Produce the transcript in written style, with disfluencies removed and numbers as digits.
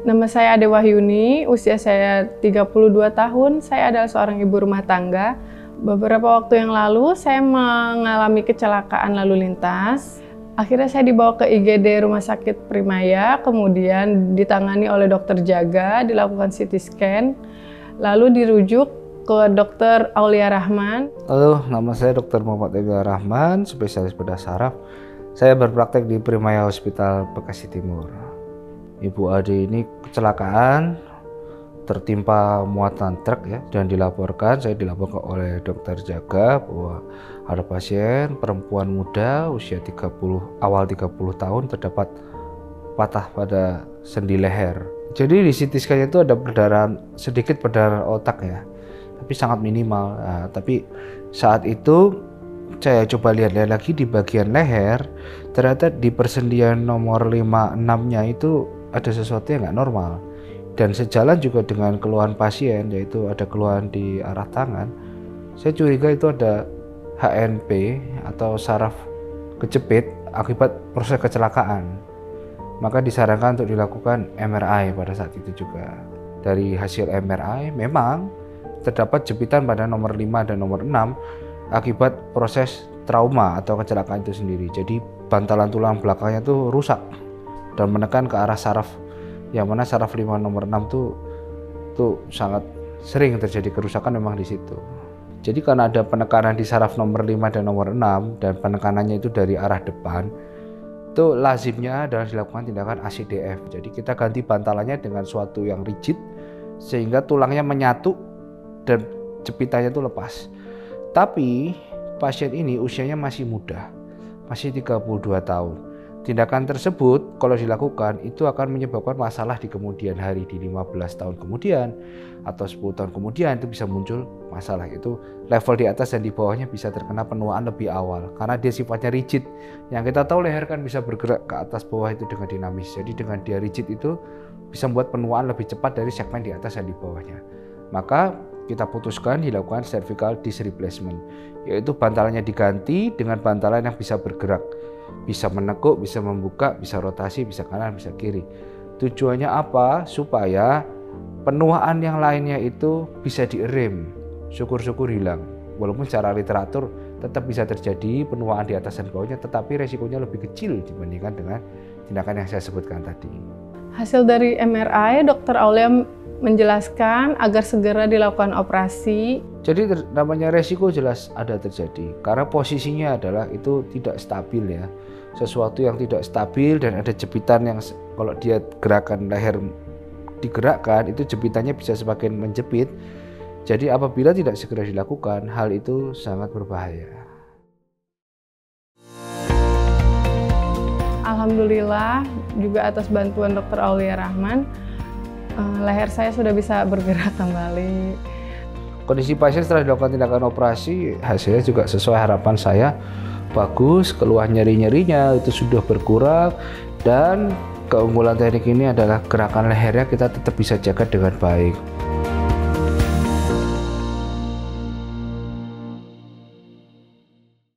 Nama saya Ade Wahyuni, usia saya 32 tahun, saya adalah seorang ibu rumah tangga. Beberapa waktu yang lalu saya mengalami kecelakaan lalu lintas. Akhirnya saya dibawa ke IGD Rumah Sakit Primaya, kemudian ditangani oleh dokter jaga, dilakukan CT scan, lalu dirujuk ke Dr. Aulia Rahman. Halo, nama saya Dr. Muhammad Aulia Rahman, spesialis bedah saraf. Saya berpraktek di Primaya Hospital Bekasi Timur. Ibu Ade ini kecelakaan tertimpa muatan truk ya, dan saya dilaporkan oleh dokter jaga bahwa ada pasien perempuan muda usia awal 30 tahun terdapat patah pada sendi leher. Jadi di CT scan itu ada sedikit perdarahan otak ya, tapi sangat minimal. Nah, tapi saat itu saya coba lihat lagi di bagian leher, ternyata di persendian nomor 56-nya itu ada sesuatu yang nggak normal, dan sejalan juga dengan keluhan pasien, yaitu ada keluhan di arah tangan. Saya curiga itu ada HNP atau saraf kejepit akibat proses kecelakaan, maka disarankan untuk dilakukan MRI pada saat itu juga. Dari hasil MRI memang terdapat jepitan pada nomor 5 dan nomor 6 akibat proses trauma atau kecelakaan itu sendiri. Jadi bantalan tulang belakangnya tuh rusak dan menekan ke arah saraf, yang mana saraf 5 nomor 6 tuh sangat sering terjadi kerusakan memang di situ. Jadi karena ada penekanan di saraf nomor 5 dan nomor 6 dan penekanannya itu dari arah depan, itu lazimnya adalah dilakukan tindakan ACDF. Jadi kita ganti bantalannya dengan suatu yang rigid sehingga tulangnya menyatu dan jepitannya itu lepas. Tapi pasien ini usianya masih muda, masih 32 tahun. Tindakan tersebut kalau dilakukan itu akan menyebabkan masalah di kemudian hari, di 15 tahun kemudian atau 10 tahun kemudian itu bisa muncul masalah. Itu level di atas dan di bawahnya bisa terkena penuaan lebih awal karena dia sifatnya rigid. Yang kita tahu leher kan bisa bergerak ke atas bawah itu dengan dinamis. Jadi dengan dia rigid itu bisa membuat penuaan lebih cepat dari segmen di atas dan di bawahnya. Maka kita putuskan dilakukan cervical disc replacement, yaitu bantalannya diganti dengan bantalan yang bisa bergerak, bisa menekuk, bisa membuka, bisa rotasi, bisa kanan, bisa kiri. Tujuannya apa? Supaya penuaan yang lainnya itu bisa direm, syukur-syukur hilang. Walaupun secara literatur tetap bisa terjadi penuaan di atas dan bawahnya, tetapi resikonya lebih kecil dibandingkan dengan tindakan yang saya sebutkan tadi. Hasil dari MRI, Dr. Aulia menjelaskan agar segera dilakukan operasi. Jadi namanya resiko jelas ada terjadi karena posisinya adalah itu tidak stabil ya. Sesuatu yang tidak stabil dan ada jepitan yang kalau dia gerakan leher digerakkan itu jepitannya bisa semakin menjepit. Jadi apabila tidak segera dilakukan, hal itu sangat berbahaya. Alhamdulillah juga atas bantuan Dr. Aulia Rahman, leher saya sudah bisa bergerak kembali. Kondisi pasien setelah dilakukan tindakan operasi, hasilnya juga sesuai harapan saya, bagus, keluhan nyeri-nyerinya itu sudah berkurang, dan keunggulan teknik ini adalah gerakan lehernya kita tetap bisa jaga dengan baik.